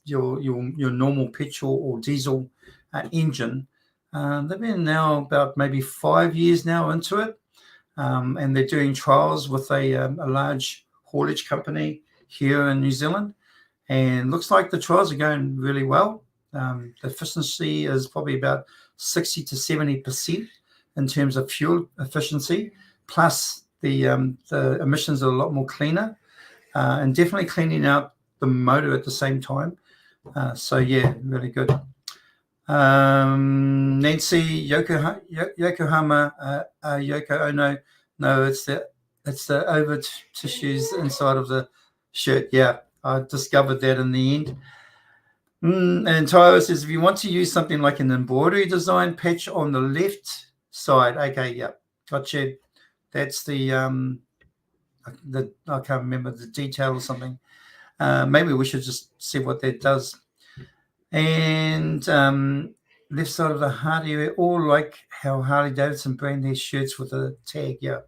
normal petrol or diesel engine. They've been now about maybe 5 years now into it. And they're doing trials with a large haulage company here in New Zealand, and looks like the trials are going really well. The efficiency is probably about 60 to 70% in terms of fuel efficiency, plus the emissions are a lot more cleaner, and definitely cleaning out the motor at the same time. So yeah, really good. Nancy Yokohama Yoko. Oh no, it's the over tissues inside of the shirt. Yeah, I discovered that in the end. And Tyler says, if you want to use something like an embroidery design patch on the left side, okay, yeah, gotcha. That's the I can't remember the detail or something. Maybe we should just see what that does. And left side of the heart area, all like how Harley Davidson brand their shirts with a tag. Yeah.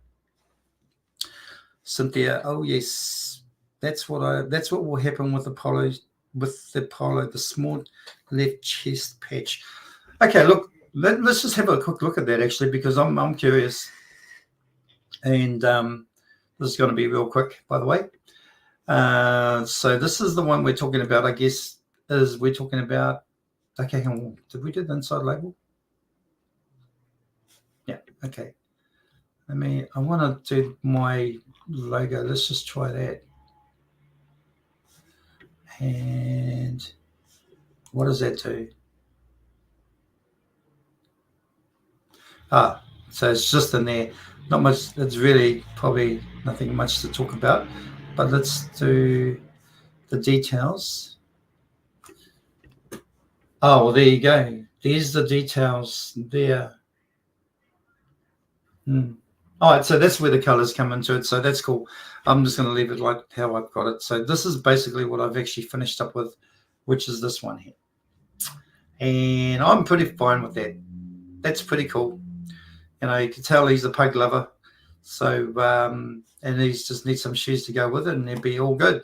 Cynthia, oh yes, that's what will happen with the polo, the small left chest patch. Okay, look, let's just have a quick look at that actually, because I'm curious, and this is going to be real quick, by the way. So this is the one we're talking about, I guess. We're talking about, okay, did we do the inside label? Yeah, okay. I want to do my logo. Let's just try that. And what does that do? So it's just in there. Not much. It's really probably nothing much to talk about. But let's do the details. Oh, well, there you go. There's the details there. All right, so that's where the colors come into it. So that's cool. I'm just going to leave it like how I've got it. So this is basically what I've actually finished up with, which is this one here. And I'm pretty fine with that. That's pretty cool. You know, you can tell he's a pug lover. So, and he just needs some shoes to go with it, and they'd be all good.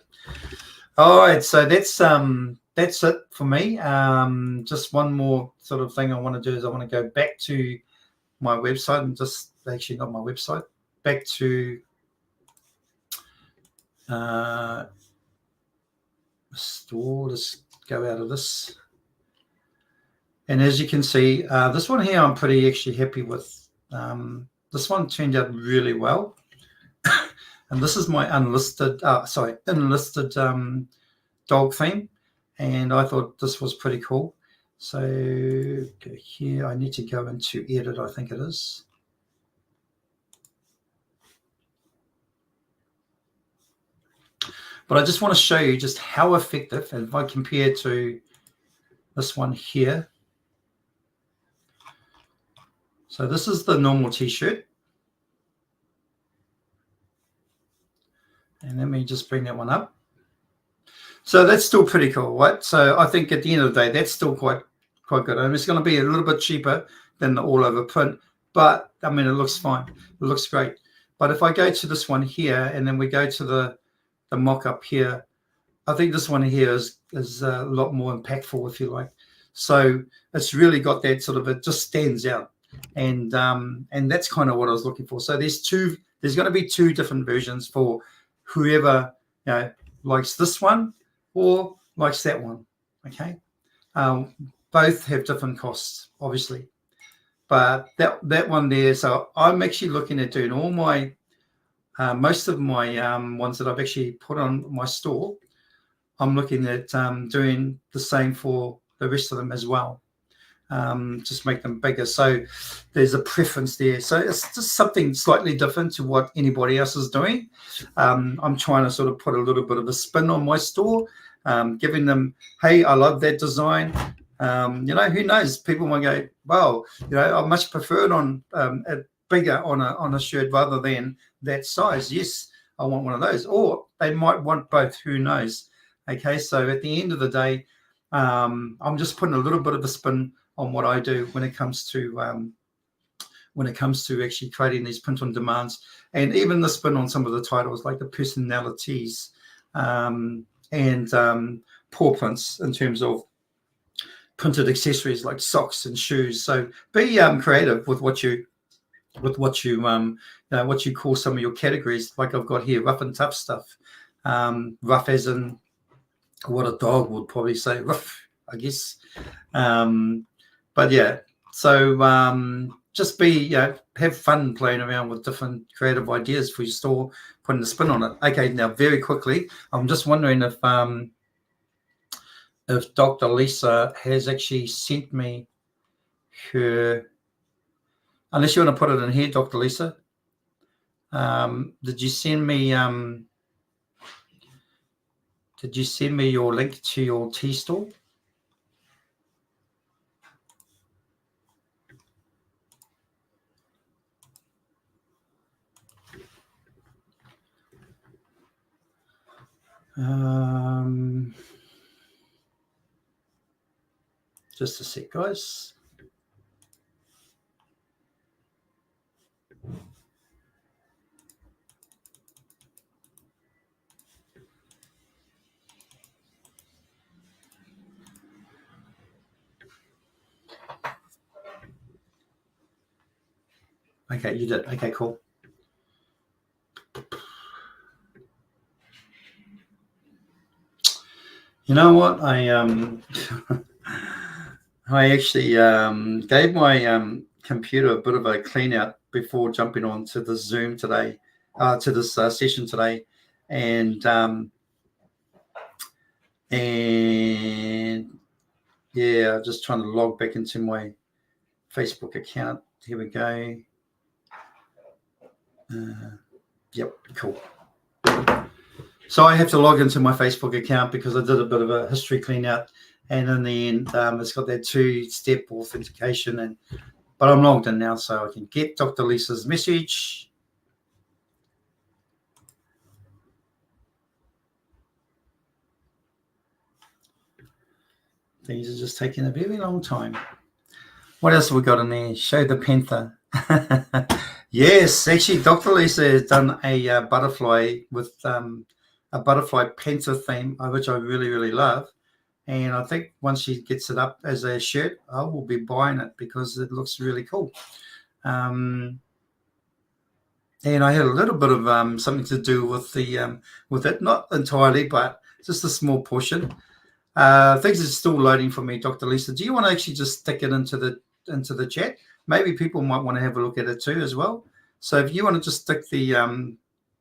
All right, so that's it for me. Just one more sort of thing I want to do is I want to go back to my website, and just actually not my website, back to store. Let's go out of this. And as you can see, this one here I'm pretty actually happy with. This one turned out really well. And this is my enlisted dog theme. And I thought this was pretty cool. So here I need to go into edit, I think it is. But I just want to show you just how effective, and if I compare to this one here. So this is the normal t-shirt. And let me just bring that one up. So that's still pretty cool, right? So I think at the end of the day, that's still quite good. And it's going to be a little bit cheaper than the all over print, but I mean, it looks fine. It looks great. But if I go to this one here, and then we go to the mock-up here, I think this one here is a lot more impactful, if you like. So it's really got that sort of, it just stands out. And that's kind of what I was looking for. So there's going to be two different versions for whoever, you know, likes this one or likes that one. Okay. Both have different costs, obviously. But that one there, so I'm actually looking at doing all my, most of my ones that I've actually put on my store, I'm looking at doing the same for the rest of them as well. Just make them bigger. So there's a preference there. So it's just something slightly different to what anybody else is doing. I'm trying to sort of put a little bit of a spin on my store, giving them, hey, I love that design. You know, who knows? People might go, well, you know, I much prefer it on bigger on a shirt rather than that size. Yes, I want one of those. Or they might want both. Who knows? Okay, so at the end of the day, I'm just putting a little bit of a spin on what I do when it comes to actually creating these print on demands, and even the spin on some of the titles, like the personalities and paw prints in terms of printed accessories like socks and shoes. So be creative with what you what you call some of your categories. Like I've got here, rough and tough stuff. Rough as in what a dog would probably say, rough, I guess. But yeah, so just have fun playing around with different creative ideas for your store, putting a spin on it. Okay, now very quickly, I'm just wondering if Dr. Lisa has actually sent me her, unless you want to put it in here, Dr. Lisa. Did you send me your link to your tea store? Just a sec, guys. Okay, you did. Okay, cool. You know what? I I actually gave my computer a bit of a clean out before jumping on to the Zoom today, to this session today, and yeah, just trying to log back into my Facebook account. Here we go. Yep, cool. So I have to log into my Facebook account because I did a bit of a history clean out, and in the end, it's got that 2-step authentication. But I'm logged in now, so I can get Dr. Lisa's message. These are just taking a very long time. What else have we got in there? Show the panther. Yes, actually, Dr. Lisa has done a butterfly with a butterfly panther theme, which I really, really love. And I think once she gets it up as a shirt, I will be buying it because it looks really cool. And I had a little bit of something to do with it, not entirely, but just a small portion. Things are still loading for me, Dr. Lisa. Do you want to actually just stick it into the chat? Maybe people might want to have a look at it too as well. So if you want to just stick the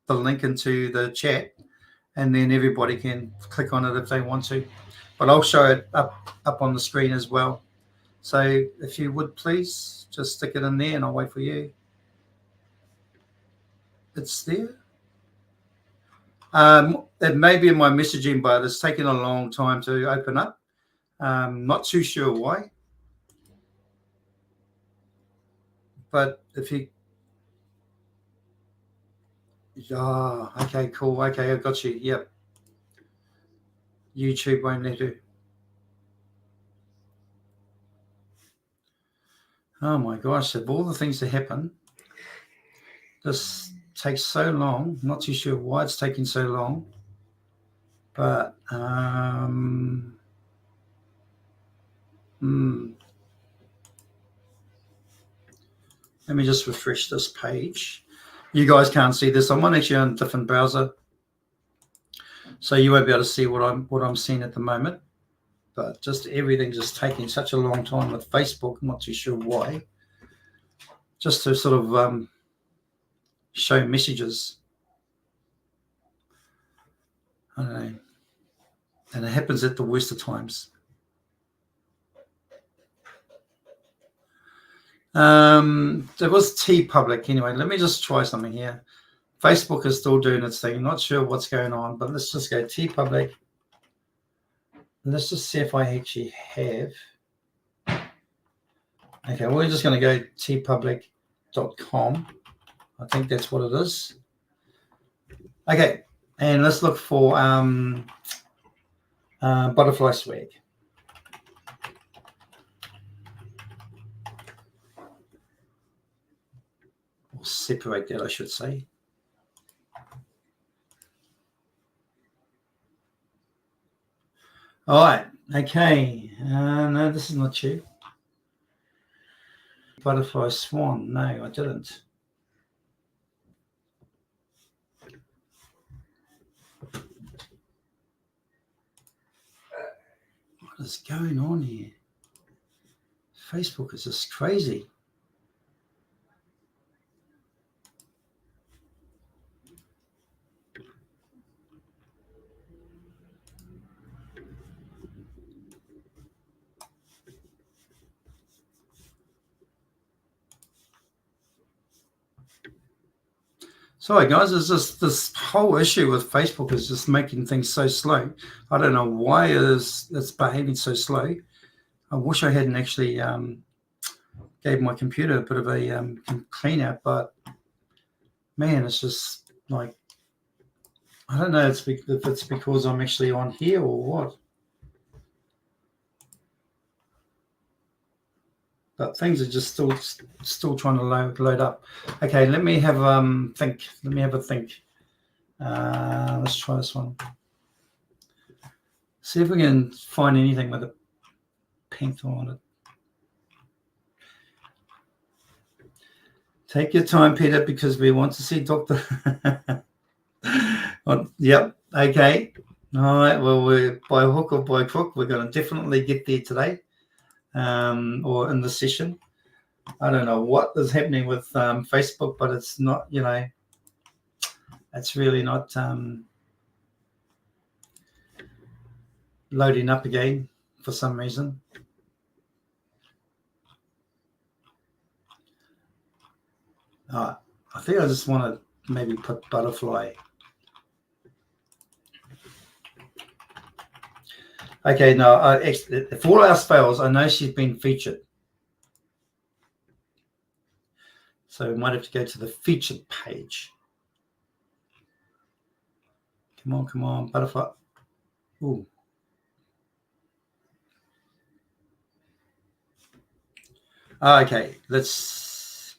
link into the chat, and then everybody can click on it if they want to. But I'll show it up on the screen as well. So if you would please just stick it in there and I'll wait for you. It's there. It may be in my messaging, but it's taken a long time to open up. Not too sure why. But if you... okay, cool. Okay, I got you. Yep. YouTube won't let you. Oh my gosh, of all the things that happen, this takes so long. Not too sure why it's taking so long. But let me just refresh this page. You guys can't see this. I'm actually on a different browser, so you won't be able to see what I'm seeing at the moment. But just everything's just taking such a long time with Facebook. I'm not too sure why. Just to sort of show messages. I don't know. And it happens at the worst of times. There was TeePublic anyway. Let me just try something here. Facebook is still doing its thing. Not sure what's going on, but let's just go TeePublic. Let's just see if I actually have. Okay, we're just going to go teepublic.com. I think that's what it is. Okay, and let's look for butterfly swag. Or separate that, I should say. All right, okay. No, this is not you. Butterfly swan. No, I didn't. What is going on here? Facebook is just crazy. Sorry, guys, it's just this whole issue with Facebook is just making things so slow. I don't know why it's behaving so slow. I wish I hadn't actually gave my computer a bit of a clean out, but man, it's just like, I don't know if it's because I'm actually on here or what. But things are just still trying to load up. Okay, let me have think. Let me have a think. Let's try this one. See if we can find anything with a panther on it. Take your time, Peter, because we want to see Dr. Yep. Okay. All right. Well, we're by hook or by crook, we're going to definitely get there today. Or in the session. I don't know what is happening with Facebook, but it's not, it's really not loading up again for some reason. I think I just want to maybe put butterfly. Okay, no, if all else fails, I know she's been featured. So we might have to go to the featured page. Come on, butterfly. Ooh. Okay, let's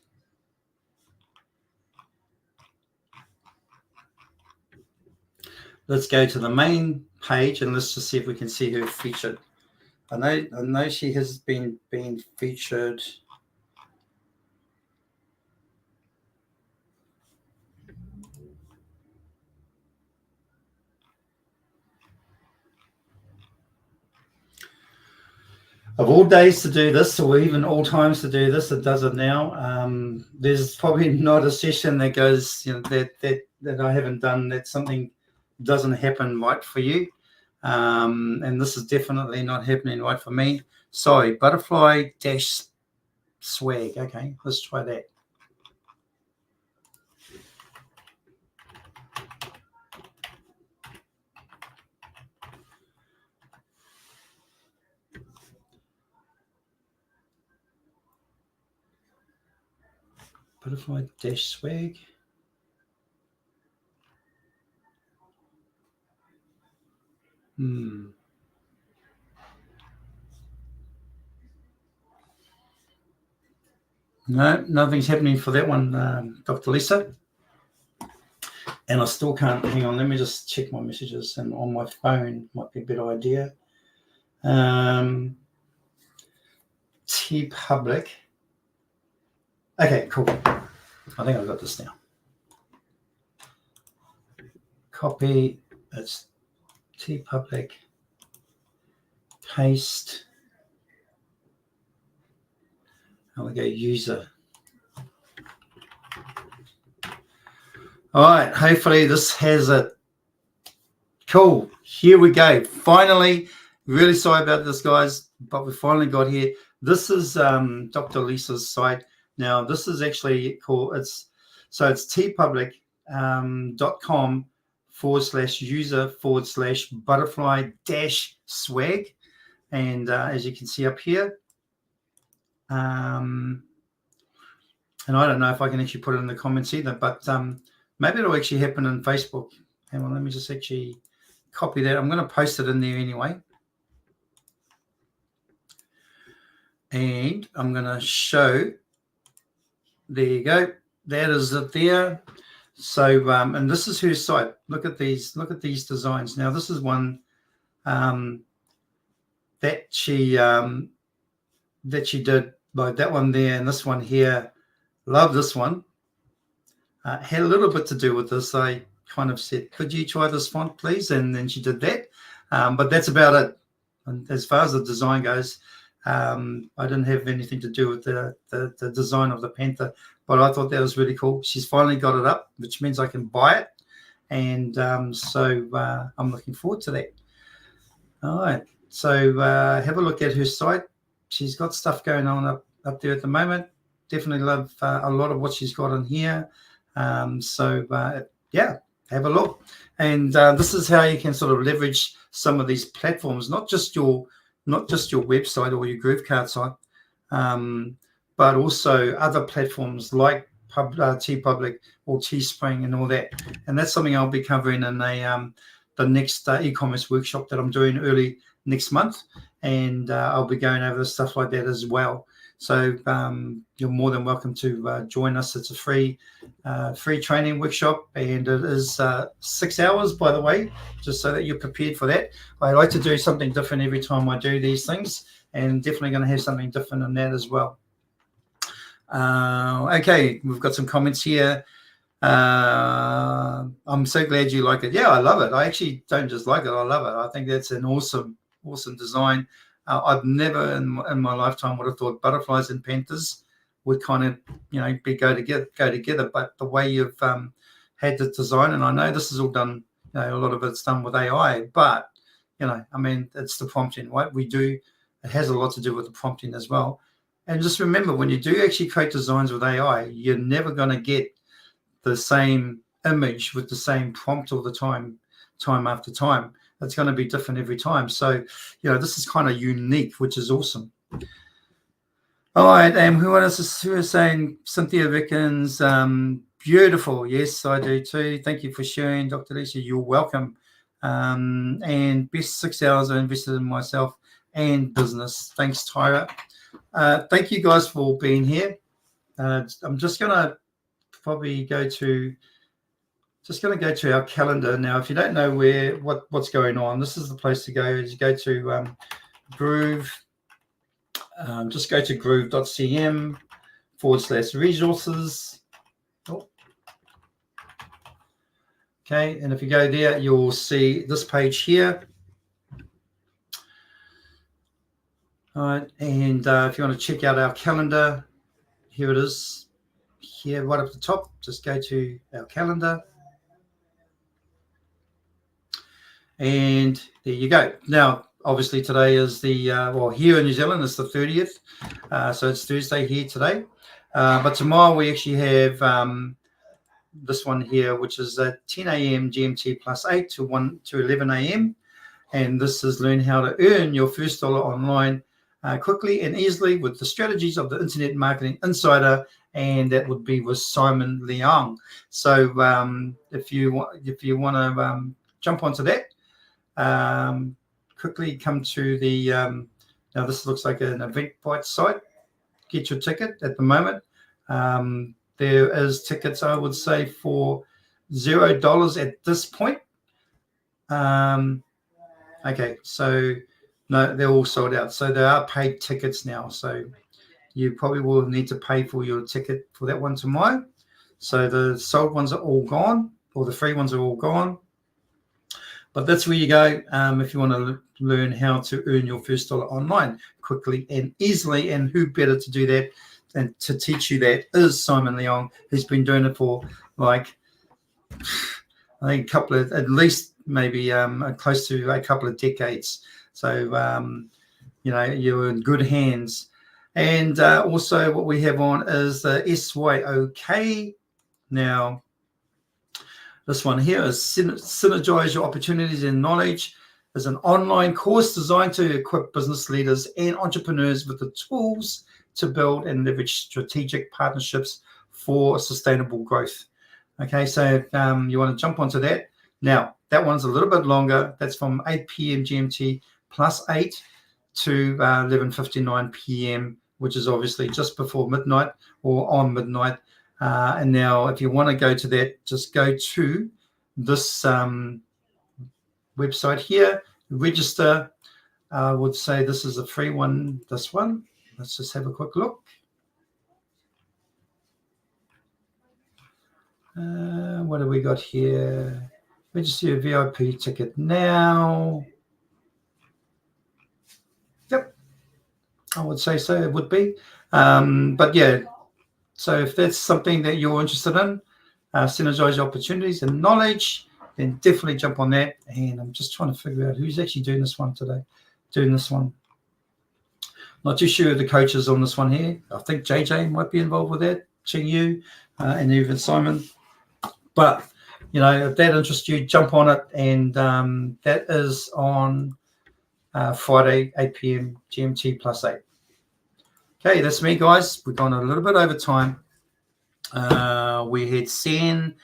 go to the main page and let's just see if we can see her featured. I know she has been featured. Of all days to do this, or even all times to do this, it does it now. There's probably not a session that goes, that I haven't done, that something doesn't happen right for you. And this is definitely not happening right for me. Sorry, butterfly dash swag. Okay, let's try that. Butterfly dash swag. No, nothing's happening for that one, Dr. Lisa. And I still can't, hang on, let me just check my messages, and on my phone might be a better idea. T Public. Okay, cool. I think I've got this now. Copy, it's T Public, paste. And we go user. All right, hopefully this has it. Cool, here we go. Finally, really sorry about this, guys, but we finally got here. This is Dr. Lisa's site. Now, this is actually called, it's tpublic.com/user/butterfly-swag. And as you can see up here, and I don't know if I can actually put it in the comments either, but maybe it'll actually happen on Facebook. Hang on, let me just actually copy that. I'm going to post it in there anyway. And I'm going to show. There you go. That is it there. So, and this is her site. Look at these designs. Now, this is one that she did, like that one there and this one here. Love this one. Had a little bit to do with this. I kind of said, could you try this font, please? And then she did that. But that's about it. And as far as the design goes, I didn't have anything to do with the design of the Panther, but I thought that was really cool. She's finally got it up, which means I can buy it. And so I'm looking forward to that. All right. So have a look at her site. She's got stuff going on up there at the moment. Definitely love a lot of what she's got in here. Yeah, have a look. And this is how you can sort of leverage some of these platforms, not just your website or your GrooveKart site, but also other platforms like TeePublic or Teespring and all that. And that's something I'll be covering in the next e-commerce workshop that I'm doing early next month. And I'll be going over stuff like that as well. So you're more than welcome to join us. It's a free training workshop, and it is 6 hours, by the way, just so that you're prepared for that. I like to do something different every time I do these things, and definitely going to have something different in that as well. Okay, we've got some comments here. I'm so glad you like it. Yeah, I love it. I actually don't just like it. I love it. I think that's an awesome design. I've never in my lifetime would have thought butterflies and panthers would kind of, go together. But the way you've had the design, and I know this is all done, a lot of it's done with AI, but it's the prompting, right? It has a lot to do with the prompting as well. And just remember, when you do actually create designs with AI, you're never going to get the same image with the same prompt all the time after time. It's going to be different every time. So, this is kind of unique, which is awesome. All right. And who is saying Cynthia Rickens? Beautiful. Yes, I do too. Thank you for sharing, Dr. Lisa. You're welcome. And best 6 hours I invested in myself and business. Thanks, Tyra. Thank you guys for being here. I'm just going to probably go to our calendar now. If you don't know what's going on, this is the place to go. Is you go to Groove. Just go to groove.cm/resources. Oh. Okay, and if you go there, you'll see this page here. All right, and if you want to check out our calendar, here it is. Here, right up the top, just go to our calendar. And there you go. Now, obviously today is the, well, here in New Zealand it's the 30th. So it's Thursday here today. But tomorrow we actually have this one here, which is at 10 a.m. GMT plus 8 to 11 a.m. And this is learn how to earn your first dollar online quickly and easily with the strategies of the Internet Marketing Insider, and that would be with Simon Leong. So if you want to jump onto that, quickly come to the now this looks like an Eventbrite site. Get your ticket at the moment. There is tickets, I would say, for $0 at this point. Okay, so no, they're all sold out. So there are paid tickets now. So you probably will need to pay for your ticket for that one tomorrow. So the sold ones are all gone, or the free ones are all gone. But that's where you go if you want to learn how to earn your first dollar online quickly and easily. And who better to do that than to teach you that is Simon Leong, who's been doing it for like, I think a couple of, at least maybe close to a couple of decades. So, you know, you're in good hands. And also what we have on is the SYOK. Now, this one here is Synergize Your Opportunities and Knowledge. Is an online course designed to equip business leaders and entrepreneurs with the tools to build and leverage strategic partnerships for sustainable growth. Okay, so you want to jump onto that. Now, that one's a little bit longer. That's from 8 p.m. GMT plus 8 to 11:59 p.m., which is obviously just before midnight or on midnight. And now, if you want to go to that, just go to this website here, register. I would say this is a free one, this one. Let's just have a quick look. What have we got here? Register your VIP ticket now. Yep, I would say so. It would be. But yeah, so if that's something that you're interested in, synergize your opportunities and knowledge, then definitely jump on that. And I'm just trying to figure out who's actually doing this one today. Not too sure of the coaches on this one here. I think JJ might be involved with that, Ching Yu, and even Simon. But, you know, if that interests you, jump on it. And that is on Friday, 8 p.m. GMT plus 8. Okay, that's me, guys. We've gone a little bit over time. We had Sandy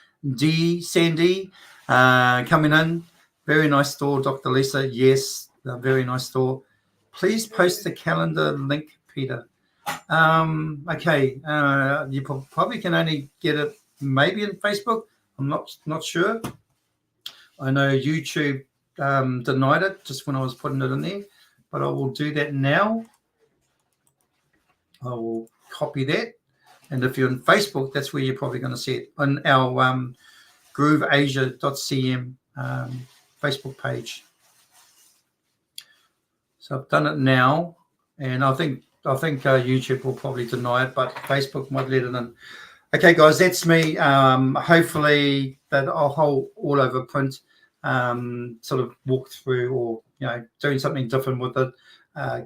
coming in. Very nice store, Dr. Lisa. Yes, a very nice store. Please post the calendar link, Peter. Okay, you probably can only get it maybe in Facebook. I'm not sure. I know YouTube denied it just when I was putting it in there, but I will do that now. I will copy that. And if you're on Facebook, that's where you're probably going to see it on our grooveasia.cm Facebook page. So I've done it now, and I think YouTube will probably deny it, but Facebook might let it in. Okay, guys, that's me. Hopefully that I'll hold all over print, sort of walk through, or doing something different with it,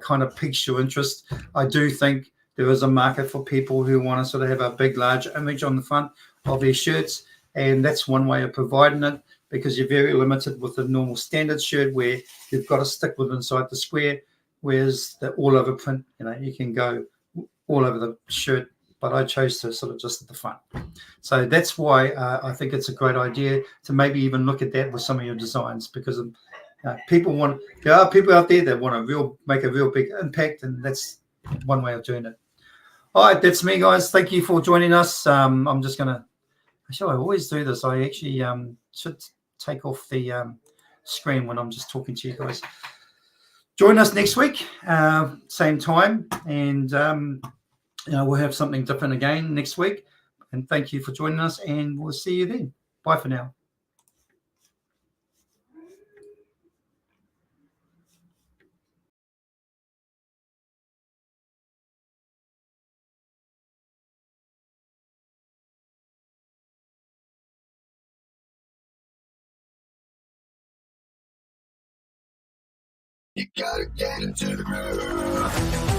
kind of piques your interest. I do think there is a market for people who want to sort of have a big, large image on the front of their shirts, and that's one way of providing it, because you're very limited with the normal standard shirt where you've got to stick with inside the square, whereas the all over print, you can go all over the shirt, but I chose to sort of just at the front. So that's why I think it's a great idea to maybe even look at that with some of your designs, because there are people out there that want to make a real big impact, and that's one way of doing it. All right, that's me, guys. Thank you for joining us. I'm just going to, actually, I always do this. I actually should take off the screen when I'm just talking to you guys. Join us next week, same time, and we'll have something different again next week. And thank you for joining us, and we'll see you then. Bye for now. You gotta get into the groove.